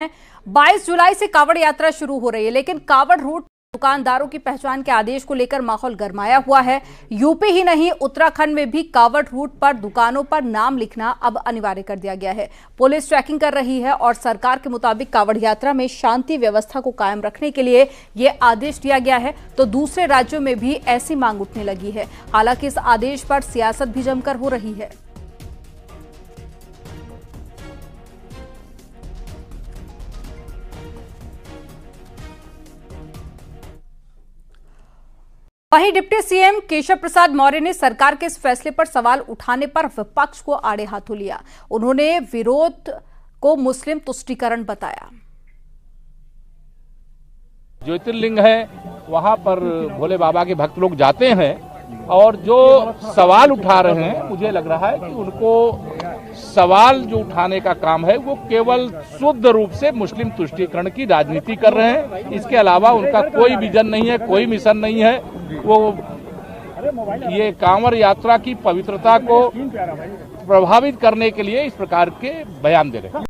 22 जुलाई से कावड़ यात्रा शुरू हो रही है, लेकिन कावड़ रूट दुकानदारों की पहचान के आदेश को लेकर माहौल गरमाया हुआ है। यूपी ही नहीं, उत्तराखंड में भी कावड़ रूट पर दुकानों पर नाम लिखना अब अनिवार्य कर दिया गया है। पुलिस चेकिंग कर रही है और सरकार के मुताबिक कावड़ यात्रा में शांति व्यवस्था को कायम रखने के लिए ये आदेश दिया गया है, तो दूसरे राज्यों में भी ऐसी मांग उठने लगी है। हालांकि इस आदेश पर सियासत भी जमकर हो रही है। वहीं डिप्टी सीएम केशव प्रसाद मौर्य ने सरकार के इस फैसले पर सवाल उठाने पर विपक्ष को आड़े हाथों लिया। उन्होंने विरोध को मुस्लिम तुष्टीकरण बताया। ज्योतिर्लिंग है, वहां पर भोले बाबा के भक्त लोग जाते हैं और जो सवाल उठा रहे हैं, मुझे लग रहा है कि उनको सवाल जो उठाने का काम है वो केवल शुद्ध रूप से मुस्लिम तुष्टीकरण की राजनीति कर रहे हैं। इसके अलावा उनका कोई विजन नहीं है, कोई मिशन नहीं है। वो ये कांवड़ यात्रा की पवित्रता को प्रभावित करने के लिए इस प्रकार के बयान दे रहे हैं।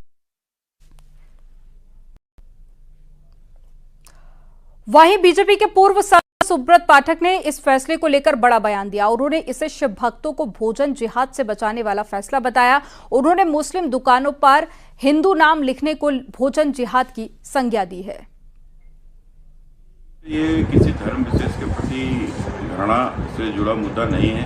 वहीं बीजेपी के पूर्व सुब्रत पाठक ने इस फैसले को लेकर बड़ा बयान दिया। उन्होंने इसे शिव भक्तों को भोजन जिहाद से बचाने वाला फैसला बताया। उन्होंने मुस्लिम दुकानों पर हिंदू नाम लिखने को भोजन जिहाद की संज्ञा दी है। ये किसी धर्म विशेष के प्रति घृणा से जुड़ा मुद्दा नहीं है।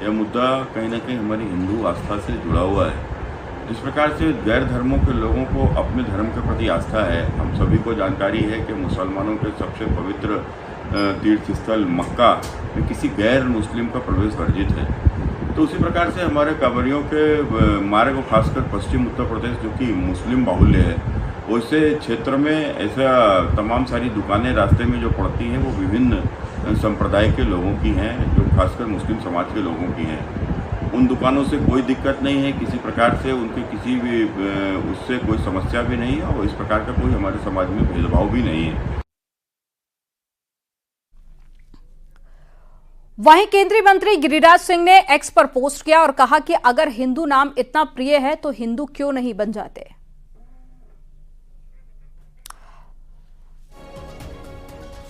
यह मुद्दा कहीं न कहीं हमारी हिंदू आस्था से जुड़ा हुआ है। जिस प्रकार से गैर धर्मों के लोगों को अपने धर्म के प्रति आस्था है, हम सभी को जानकारी है कि मुसलमानों के सबसे पवित्र तीर्थ स्थल मक्का में किसी गैर मुस्लिम का प्रवेश वर्जित है। तो उसी प्रकार से हमारे कांवड़ियों के मार्ग, खासकर पश्चिम उत्तर प्रदेश जो कि मुस्लिम बाहुल्य है, वैसे क्षेत्र में ऐसा तमाम सारी दुकानें रास्ते में जो पड़ती हैं वो विभिन्न संप्रदाय के लोगों की हैं, जो खासकर मुस्लिम समाज के लोगों की हैं। उन दुकानों से कोई दिक्कत नहीं है, किसी प्रकार से उनके किसी भी उससे कोई समस्या भी नहीं है और इस प्रकार का कोई हमारे समाज में भेदभाव भी नहीं है। वहीं केंद्रीय मंत्री गिरिराज सिंह ने एक्स पर पोस्ट किया और कहा कि अगर हिंदू नाम इतना प्रिय है तो हिंदू क्यों नहीं बन जाते।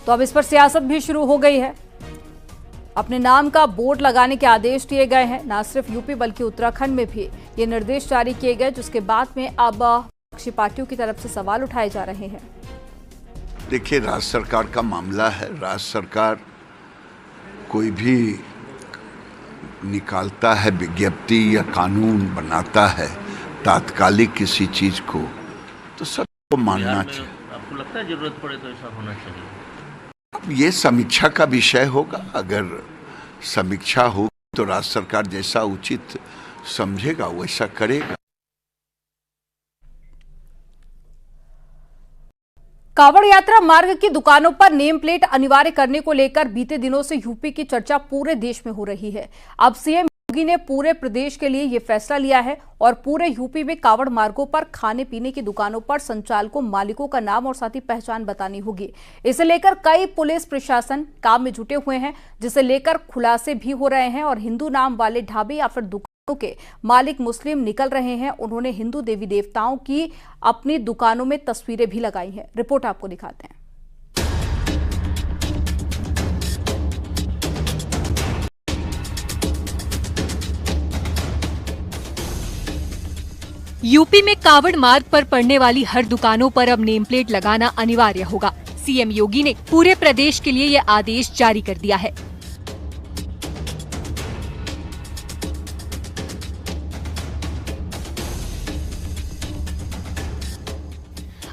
तो अब इस पर सियासत भी शुरू हो गई है। अपने नाम का बोर्ड लगाने के आदेश दिए गए हैं। न सिर्फ यूपी बल्कि उत्तराखंड में भी ये निर्देश जारी किए गए, जिसके बाद में अब विपक्षी पार्टियों की तरफ से सवाल उठाए जा रहे हैं। देखिए, राज्य सरकार का मामला है। राज्य सरकार कोई भी निकालता है विज्ञप्ति या कानून बनाता है तात्कालिक किसी चीज को, तो सबको मानना चाहिए। आपको लगता है जरूरत पड़े तो ऐसा होना चाहिए? अब ये समीक्षा का विषय होगा। अगर समीक्षा हो तो राज्य सरकार जैसा उचित समझेगा वैसा करेगा। कावड़ यात्रा मार्ग की दुकानों पर नेम प्लेट अनिवार्य करने को लेकर बीते दिनों से यूपी की चर्चा पूरे देश में हो रही है। अब सीएम योगी ने पूरे प्रदेश के लिए यह फैसला लिया है और पूरे यूपी में कावड़ मार्गों पर खाने पीने की दुकानों पर संचालकों, मालिकों का नाम और साथ ही पहचान बतानी होगी। इसे लेकर कई पुलिस प्रशासन काम में जुटे हुए हैं, जिसे लेकर खुलासे भी हो रहे हैं और हिंदू नाम वाले ढाबे या फिर दुकानों के मालिक मुस्लिम निकल रहे हैं। उन्होंने हिंदू देवी देवताओं की अपनी दुकानों में तस्वीरें भी लगाई हैं। रिपोर्ट आपको दिखाते हैं। यूपी में कावड़ मार्ग पर पड़ने वाली हर दुकानों पर अब नेम प्लेट लगाना अनिवार्य होगा। सीएम योगी ने पूरे प्रदेश के लिए ये आदेश जारी कर दिया है।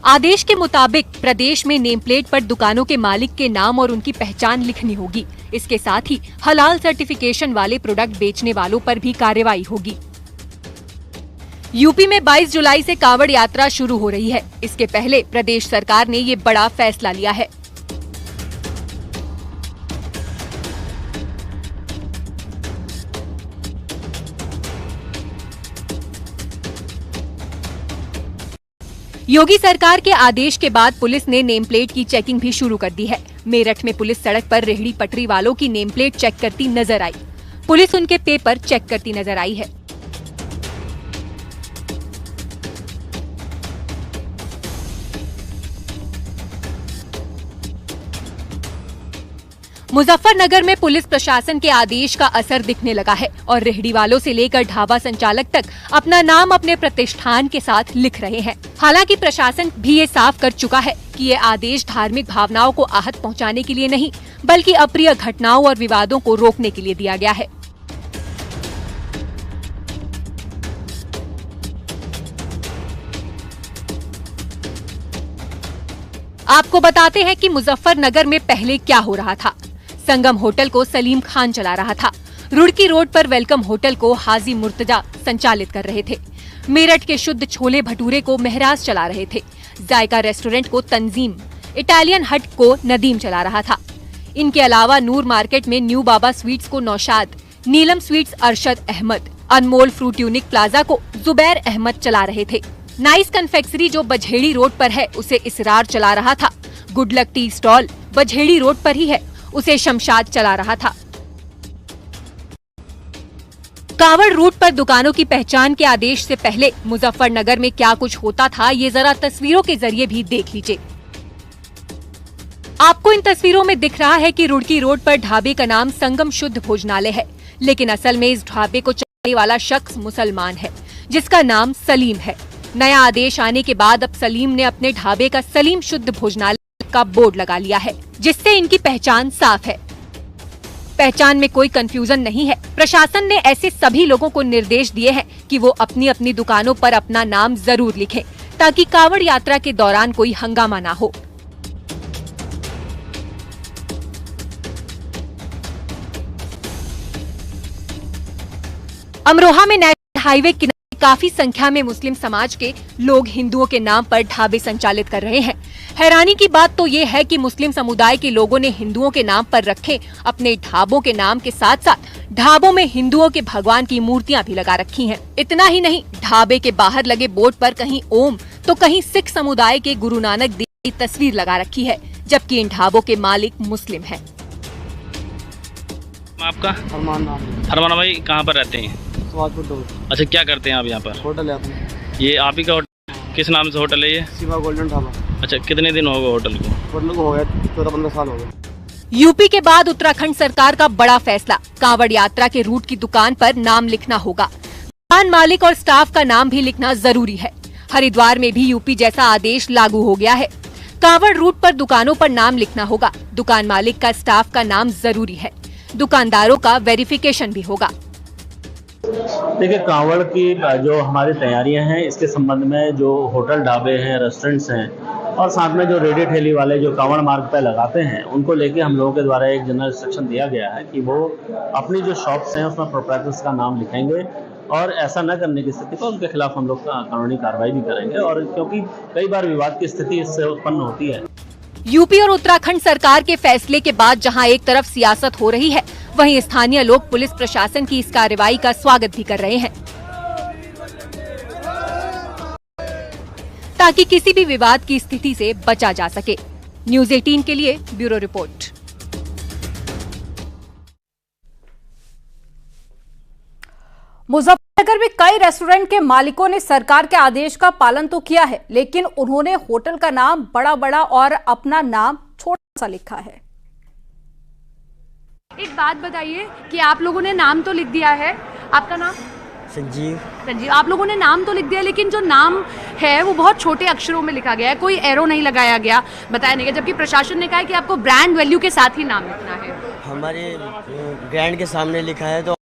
आदेश के मुताबिक प्रदेश में नेम प्लेट पर दुकानों के मालिक के नाम और उनकी पहचान लिखनी होगी। इसके साथ ही हलाल सर्टिफिकेशन वाले प्रोडक्ट बेचने वालों पर भी कार्रवाई होगी। यूपी में 22 जुलाई से कावड़ यात्रा शुरू हो रही है। इसके पहले प्रदेश सरकार ने ये बड़ा फैसला लिया है। योगी सरकार के आदेश के बाद पुलिस ने नेम प्लेट की चेकिंग भी शुरू कर दी है। मेरठ में पुलिस सड़क पर रेहड़ी पटरी वालों की नेम प्लेट चेक करती नजर आई। पुलिस उनके पेपर चेक करती नजर आई है। मुजफ्फरनगर में पुलिस प्रशासन के आदेश का असर दिखने लगा है और रेहड़ी वालों से लेकर ढाबा संचालक तक अपना नाम अपने प्रतिष्ठान के साथ लिख रहे हैं। हालांकि प्रशासन भी ये साफ कर चुका है कि ये आदेश धार्मिक भावनाओं को आहत पहुंचाने के लिए नहीं, बल्कि अप्रिय घटनाओं और विवादों को रोकने के लिए दिया गया है। आपको बताते हैं कि मुजफ्फरनगर में पहले क्या हो रहा था। संगम होटल को सलीम खान चला रहा था। रुड़की रोड पर वेलकम होटल को हाजी मुर्तजा संचालित कर रहे थे। मेरठ के शुद्ध छोले भटूरे को महराज चला रहे थे। जायका रेस्टोरेंट को तंजीम, इटालियन हट को नदीम चला रहा था। इनके अलावा नूर मार्केट में न्यू बाबा स्वीट्स को नौशाद, नीलम स्वीट्स अरशद अहमद, अनमोल फ्रूट यूनिक प्लाजा को जुबैर अहमद चला रहे थे। नाइस कन्फेक्शनरी जो बझेड़ी रोड पर है उसे इसरार चला रहा था। Good luck tea stall Bajheri road पर ही है, उसे शमशाद चला रहा था। कांवड़ रूट पर दुकानों की पहचान के आदेश से पहले मुजफ्फरनगर में क्या कुछ होता था, ये जरा तस्वीरों के जरिए भी देख लीजिए। आपको इन तस्वीरों में दिख रहा है कि रुड़की रोड पर ढाबे का नाम संगम शुद्ध भोजनालय है, लेकिन असल में इस ढाबे को चलाने वाला शख्स मुसलमान है जिसका नाम सलीम है। नया आदेश आने के बाद अब सलीम ने अपने ढाबे का सलीम शुद्ध भोजनालय का बोर्ड लगा लिया है, जिससे इनकी पहचान साफ है। पहचान में कोई कंफ्यूजन नहीं है। प्रशासन ने ऐसे सभी लोगों को निर्देश दिए हैं कि वो अपनी अपनी दुकानों पर अपना नाम जरूर लिखें, ताकि कांवड़ यात्रा के दौरान कोई हंगामा ना हो। अमरोहा में नेशनल हाईवे किनारे काफी संख्या में मुस्लिम समाज के लोग हिंदुओं के नाम पर ढाबे संचालित कर रहे हैं। हैरानी की बात तो ये है कि मुस्लिम समुदाय के लोगों ने हिंदुओं के नाम पर रखे अपने ढाबों के नाम के साथ साथ ढाबों में हिंदुओं के भगवान की मूर्तियां भी लगा रखी हैं। इतना ही नहीं, ढाबे के बाहर लगे बोर्ड पर कहीं ओम तो कहीं सिख समुदाय के गुरु नानक देव की तस्वीर लगा रखी है, जबकि इन ढाबों के मालिक मुस्लिम हैं। आपका अरमान भाई कहाँ पर रहते हैं? अच्छा, क्या करते हैं आप यहाँ पर? होटल है अपना। ये आप ही का होटल? किस नाम से होटल है ये? शिवा गोल्डन ढाबा। अच्छा, कितने दिन हो गए होटल को? होटल को हो गया 14-15 साल हो गए। यूपी के बाद उत्तराखंड सरकार का बड़ा फैसला, कांवड़ यात्रा के रूट की दुकान पर नाम लिखना होगा। दुकान मालिक और स्टाफ का नाम भी लिखना जरूरी है। हरिद्वार में भी यूपी जैसा आदेश लागू हो गया है। कांवड़ रूट पर दुकानों पर नाम लिखना होगा। दुकान मालिक का, स्टाफ का नाम जरूरी है। दुकानदारों का वेरिफिकेशन भी होगा। देखिए, कांवड़ की जो हमारी तैयारियां हैं, इसके संबंध में जो होटल, ढाबे हैं, रेस्टोरेंट्स हैं और साथ में जो रेडी ठेली वाले जो कांवड़ मार्ग पर लगाते हैं, उनको लेके हम लोगों के द्वारा एक जनरल इंस्ट्रक्शन दिया गया है कि वो अपनी जो शॉप्स हैं उसमें प्रोप्राइटर्स का नाम लिखेंगे और ऐसा न करने की स्थिति पर उनके खिलाफ हम लोग कानूनी कार्रवाई भी करेंगे। और क्योंकि कई बार विवाद की स्थिति इससे उत्पन्न होती है। यूपी और उत्तराखंड सरकार के फैसले के बाद जहां एक तरफ सियासत हो रही है, वहीं स्थानीय लोग पुलिस प्रशासन की इस कार्रवाई का स्वागत भी कर रहे हैं, ताकि किसी भी विवाद की स्थिति से बचा जा सके। न्यूज़ 18 के लिए ब्यूरो रिपोर्ट। मुजफ्फरनगर में कई रेस्टोरेंट के मालिकों ने सरकार के आदेश का पालन तो किया है, लेकिन उन्होंने होटल का नाम बड़ा बड़ा और अपना नाम छोटा सा लिखा है। एक बात बताइए कि आप लोगों ने नाम तो लिख दिया है, आपका नाम? संजीव। आप लोगों ने नाम तो लिख दिया, लेकिन जो नाम है वो बहुत छोटे अक्षरों में लिखा गया है, कोई एरो नहीं लगाया गया, बताया नहीं गया, जबकि प्रशासन ने कहा है कि आपको ब्रांड वैल्यू के साथ ही नाम लिखना है। हमारे ब्रांड के सामने लिखा है तो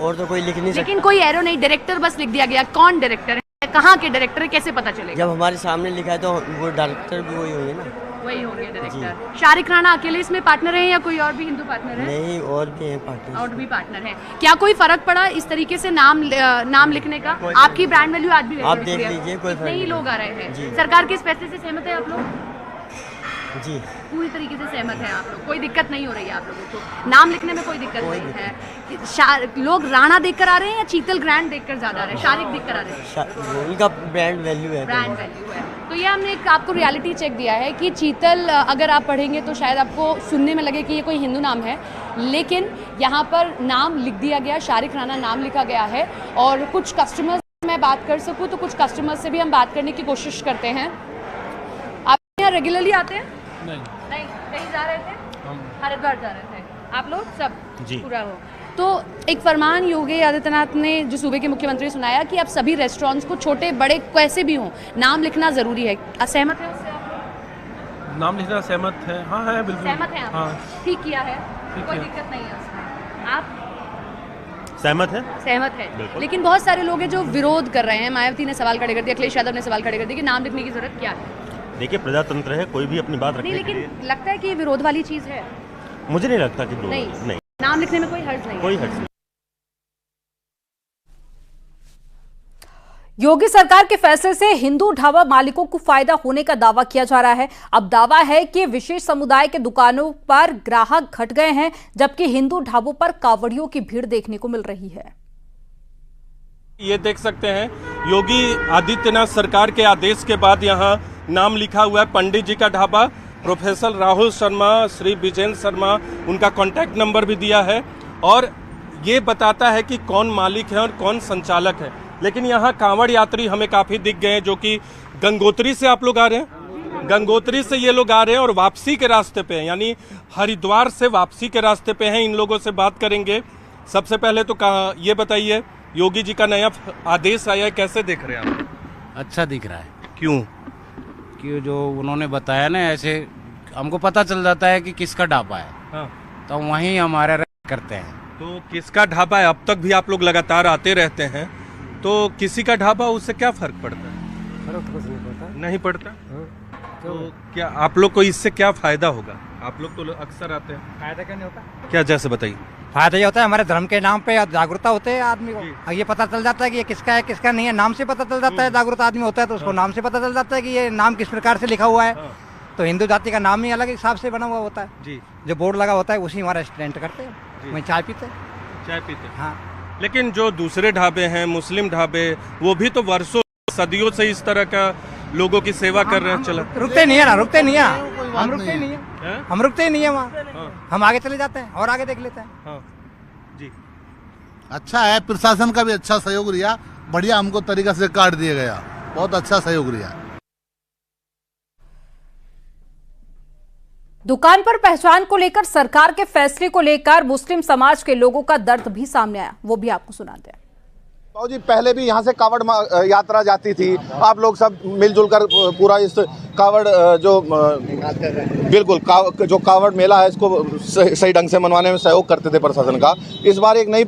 और तो कोई लिख नहीं सकता। लेकिन कोई एरो नहीं, डायरेक्टर बस लिख दिया गया। कौन डायरेक्टर है, कहाँ के डायरेक्टर है, कैसे पता चलेगा? जब हमारे सामने लिखा है तो वो डायरेक्टर भी वही होंगे ना। वही होंगे डायरेक्टर। शारिक राणा अकेले इसमें पार्टनर है या कोई और भी हिंदू पार्टनर है? नहीं, और भी हैं पार्टनर। और भी पार्टनर है। क्या कोई फर्क पड़ा इस तरीके से नाम लिखने का? आपकी ब्रांड वैल्यू आज भी आप देख लीजिए, कोई फर्क नहीं। लोग आ रहे हैं। जी। सरकार के इस फैसले से सहमत है आप लोग? जी, पूरी तरीके से सहमत है आप लोग? कोई दिक्कत नहीं हो रही है आप लोगों को? नाम लिखने में कोई दिक्कत नहीं है? लोग राणा देखकर आ रहे हैं या चीतल ग्रैंड देखकर ज्यादा आ रहे हैं? शारिक देखकर आ रहे हैं? उनका ब्रांड वैल्यू है। ब्रांड वैल्यू है। तो ये हमने आपको रियलिटी चेक दिया है कि चीतल अगर आप पढ़ेंगे तो शायद आपको सुनने में लगे कि ये कोई हिंदू नाम है, लेकिन यहाँ पर नाम लिख दिया गया, शारिक राणा नाम लिखा गया है। और कुछ कस्टमर्स, मैं बात कर सकूँ तो कुछ कस्टमर्स से भी हम बात करने की कोशिश करते हैं। आप यहाँ रेगुलरली आते हैं? नहीं, कहीं जा रहे थे? हरिद्वार जा रहे थे। आप लोग सब जी। पूरा हो। तो एक फरमान योगी आदित्यनाथ ने जो सूबे के मुख्यमंत्री सुनाया कि अब सभी रेस्टोरेंट्स को छोटे बड़े कैसे भी हों नाम लिखना जरूरी है, असहमत है उससे? आप नाम लिखना सहमत है? हाँ है, बिल्कुल सहमत हैं आप? हाँ। ठीक किया है, ठीक कोई है। दिक्कत नहीं है उसमें। आप सहमत है? सहमत है, लेकिन बहुत सारे लोग हैं जो विरोध कर रहे हैं। मायावती ने सवाल खड़े कर दिया, अखिलेश यादव ने सवाल खड़े कर दिया कि नाम लिखने की जरूरत क्या है? देखिए प्रजातंत्र है, कोई भी अपनी बात नहीं, रखने के लिए। लेकिन लगता है कि ये विरोध वाली चीज है। मुझे नहीं लगता कि नहीं, नाम लिखने में कोई हर्ज नहीं है। कोई हर्ज नहीं। योगी सरकार के फैसले से हिंदू ढाबा मालिकों को फायदा होने का दावा किया जा रहा है। अब दावा है कि विशेष समुदाय के दुकानों पर ग्राहक घट गए हैं, जबकि हिंदू ढाबों पर कावड़ियों की भीड़ देखने को मिल रही है। ये देख सकते हैं योगी आदित्यनाथ सरकार के आदेश के बाद यहाँ नाम लिखा हुआ है पंडित जी का ढाबा, प्रोफेसर राहुल शर्मा, श्री विजेंद्र शर्मा, उनका कॉन्टैक्ट नंबर भी दिया है और ये बताता है कि कौन मालिक है और कौन संचालक है। लेकिन यहाँ कांवड़ यात्री हमें काफ़ी दिख गए हैं जो कि गंगोत्री से आप लोग आ रहे हैं, गंगोत्री से ये लोग आ रहे हैं और वापसी के रास्ते पे हैं, यानी हरिद्वार से वापसी के रास्ते पे हैं। इन लोगों से बात करेंगे। सबसे पहले तो ये बताइए, योगी जी का नया आदेश आया है, कैसे देख रहे हैं आप? अच्छा दिख रहा है। क्यों? कि जो उन्होंने बताया ना, ऐसे हमको पता चल जाता है कि किसका ढाबा है। हाँ। तो वहीं हमारे करते हैं। तो किसका ढाबा है? अब तक भी आप लोग लगातार आते रहते हैं, तो किसी का ढाबा उससे क्या फर्क पड़ता है? फर्क कुछ नहीं पड़ता। नहीं पड़ता? तो क्या आप लोग को इससे क्या फायदा होगा? आप लोग तो अक्सर आते हैं। फायदा क्या नहीं होता? क्या, जैसे बताइए। फायदा ये होता है हमारे धर्म के नाम पे जागरूकता होते है आदमी को। ये पता चल जाता है कि ये किसका है किसका नहीं है, नाम से पता चल जाता है। जागरूक आदमी होता है तो उसको नाम से पता चल जाता है कि ये नाम किस प्रकार से लिखा हुआ है। तो हिंदू जाति का नाम ही अलग हिसाब से बना हुआ होता है जी। जो बोर्ड लगा होता है उसी हमारा रेस्टोरेंट करते हैं, वहीं चाय पीते हैं। चाय पीते? हाँ। लेकिन जो दूसरे ढाबे हैं, मुस्लिम ढाबे, वो भी तो वर्षों सदियों से इस तरह का लोगों की सेवा कर रहे हैं। चला रुकते नहीं है ना, रुकते नहीं है, हम रुकते नहीं है, हम रुकते नहीं है वहाँ। हम आगे चले जाते हैं और आगे देख लेते हैं। जी, अच्छा है, प्रशासन का भी अच्छा सहयोग रिया, बढ़िया हमको तरीका से काट दिया गया, बहुत अच्छा सहयोग रिया। दुकान पर पहचान को लेकर सरकार के फैसले को लेकर मुस्लिम समाज के लोगों का दर्द भी सामने आया, वो भी आपको सुनाते हैं। जी, पहले भी यहाँ से कावड़ यात्रा जाती थी, आप लोग सब मिलजुल कर पूरा इस कावड़ जो बिल्कुल जो कावड़ मेला है इसको सही ढंग से मनवाने में सहयोग करते थे प्रशासन का। इस बार एक नई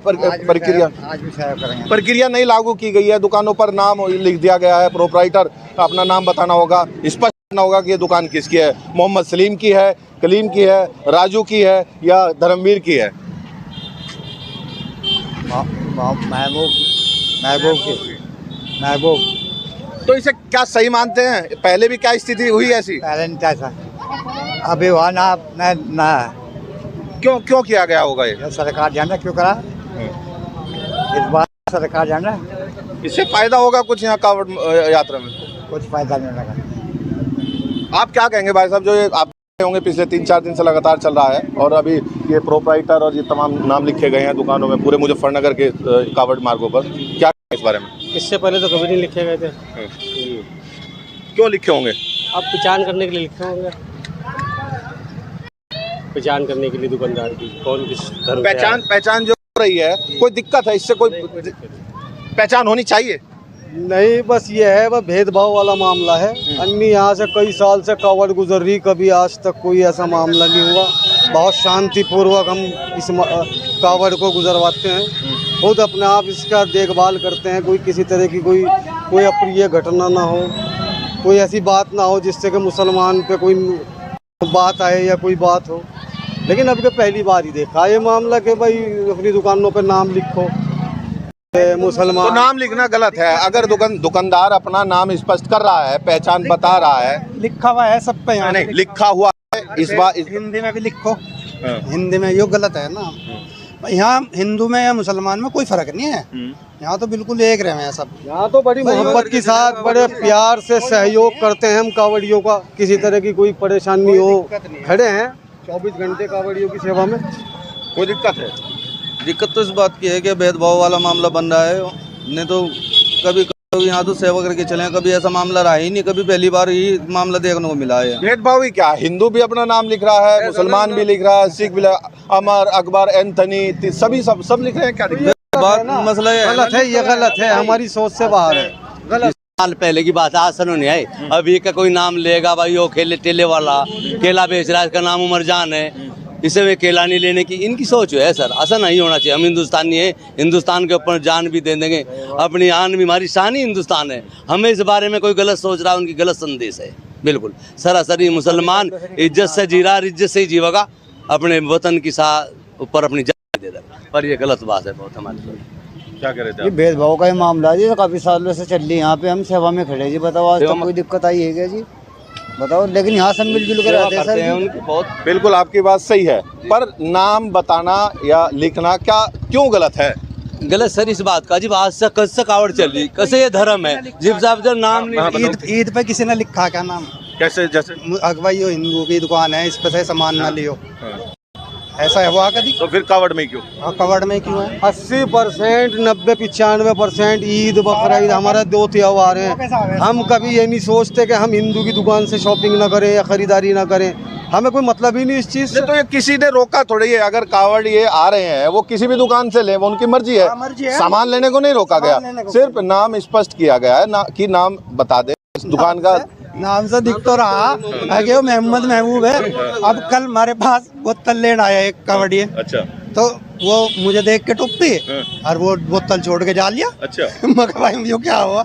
प्रक्रिया नई लागू की गई है। दुकानों पर नाम लिख दिया गया है, प्रोपराइटर अपना नाम बताना होगा, स्पष्ट करना होगा कि ये दुकान किसकी है, मोहम्मद सलीम की है, कलीम की है, राजू की है या धर्मवीर की है। महबूब। तो इसे क्या सही मानते हैं? पहले भी क्या स्थिति हुई ऐसी? पहले नहीं था, अभी हुआ ना। क्यों किया गया होगा ये? सरकार जाने क्यों करा, इस बार सरकार जाने। इससे फायदा होगा कुछ यहाँ कावड़ यात्रा में? कुछ फायदा नहीं लगा। आप क्या कहेंगे भाई साहब, जो ये आप होंगे पिछले 3-4 दिन से लगातार चल रहा है और अभी ये प्रोपराइटर और ये तमाम नाम लिखे गए हैं दुकानों में पूरे मुजफ्फरनगर के कावड़ मार्गों पर, क्या इस बारे में? इससे पहले तो कभी नहीं लिखे गए थे। क्यों लिखे होंगे? अब पहचान करने के लिए लिखे होंगे, पहचान करने के लिए दुकानदार की कौन किस धर्म। पहचान जो हो रही है, कोई दिक्कत है इससे? कोई पहचान होनी चाहिए? नहीं, बस ये है, वह भेदभाव वाला मामला है। अन्य यहाँ से कई साल से कावड़ गुजर रही, कभी आज तक कोई ऐसा मामला नहीं हुआ। बहुत शांतिपूर्वक हम इस कावड़ को गुजरवाते हैं, खुद अपने आप इसका देखभाल करते हैं। कोई किसी तरह की कोई अप्रिय घटना ना हो, कोई ऐसी बात ना हो जिससे कि मुसलमान पे कोई बात आए या कोई बात हो। लेकिन अब के पहली बार ही देखा ये मामला कि भाई अपनी दुकानों पे नाम लिखो मुसलमान। तो नाम लिखना गलत है। अगर दुकानदार अपना नाम स्पष्ट कर रहा है, पहचान बता रहा है, लिखा हुआ है सब पे, यहाँ नहीं लिखा हुआ है, इस बार हिंदी में भी लिखो। हिंदी में ये गलत है ना। यहाँ हिंदू में या मुसलमान में कोई फर्क नहीं है, यहाँ तो बिल्कुल एक रहे हैं सब। यहाँ तो बड़ी मोहब्बत के साथ बड़े प्यार से सहयोग करते हैं हम कावड़ियों का। किसी तरह की कोई परेशानी हो, खड़े हैं 24 घंटे कावड़ियों की सेवा में। कोई दिक्कत है? दिक्कत तो इस बात की है कि भेदभाव वाला मामला बन रहा है, नहीं तो कभी यहाँ तो सेवा करके चले, कभी ऐसा मामला रहा ही नहीं, कभी पहली बार ही मामला देखने को मिला है। भेदभाव ही क्या, हिंदू भी अपना नाम लिख रहा है, मुसलमान भी लिख रहा है, सिख भी, अमर, अकबर, एंथनी, सभी सब लिख रहे हैं। क्या बात मसला गलत है, ये गलत है, हमारी सोच से बाहर है, गलत। साल पहले की बात है, आज सुनो नहीं आई। अभी का कोई नाम लेगा भाई, वो ठेले वाला केला बेच रहा है, इसका नाम उमरजान है, इसे वे केला नहीं लेने की इनकी सोच है सर। ऐसा नहीं होना चाहिए। हम हिंदुस्तानी है, हिंदुस्तान के ऊपर जान भी दे देंगे, अपनी आन भी, हमारी शान ही हिंदुस्तान है। हमें इस बारे में कोई गलत सोच रहा है, उनकी गलत संदेश है। बिल्कुल सरासरी मुसलमान इज्जत से जी रहा, इज्जत से ही जीवेगा, अपने वतन की ऊपर अपनी जान दे देगा, पर ये गलत बात है बहुत हमारे। क्या करे थे? ये भेदभाव का ही मामला है जी, काफी सालों से चल रही है। यहाँ पे हम सेवा में खड़े जी, बताओ आज तक कोई दिक्कत आई है क्या जी? बताओ। लेकिन यहाँ सब मिलजुल कर रहते हैं सर। बहुत बिल्कुल आपकी बात सही है, पर नाम बताना या लिखना क्यों गलत है? गलत सर इस बात का, जब आज से कस से कावड़ चल रही, कैसे ये धर्म है, जब नाम नहीं। ईद पे किसी ने लिखा क्या नाम? कैसे? जैसे भाई ये हिंदुओं की दुकान है, इस पे से सामान ना लियो, ऐसा है हुआ कभी? तो फिर कावड़ में क्यों? कावड़ में क्यों है? 80%, 90-95% ईद बकरीद हमारे 2 त्योहार हैं। हम कभी ये नहीं सोचते कि हम हिंदू की दुकान से शॉपिंग ना करें या खरीदारी ना करें, हमें कोई मतलब ही नहीं इस चीज से। तो ये किसी ने रोका थोड़ी है। अगर कावड़ ये आ रहे हैं, वो किसी भी दुकान से ले, वो उनकी मर्जी है, सामान लेने को नहीं रोका गया, सिर्फ नाम स्पष्ट किया गया है कि नाम बता दे इस दुकान का। नाम से दिख तो रहा है कि वो मोहम्मद महबूब है। अब कल हमारे पास बोतल लेने आया एक कबड्डी, अच्छा, तो वो मुझे देख के टुप्पी और वो बोतल छोड़ के जा लिया। अच्छा, मगर भाई ये क्या हुआ?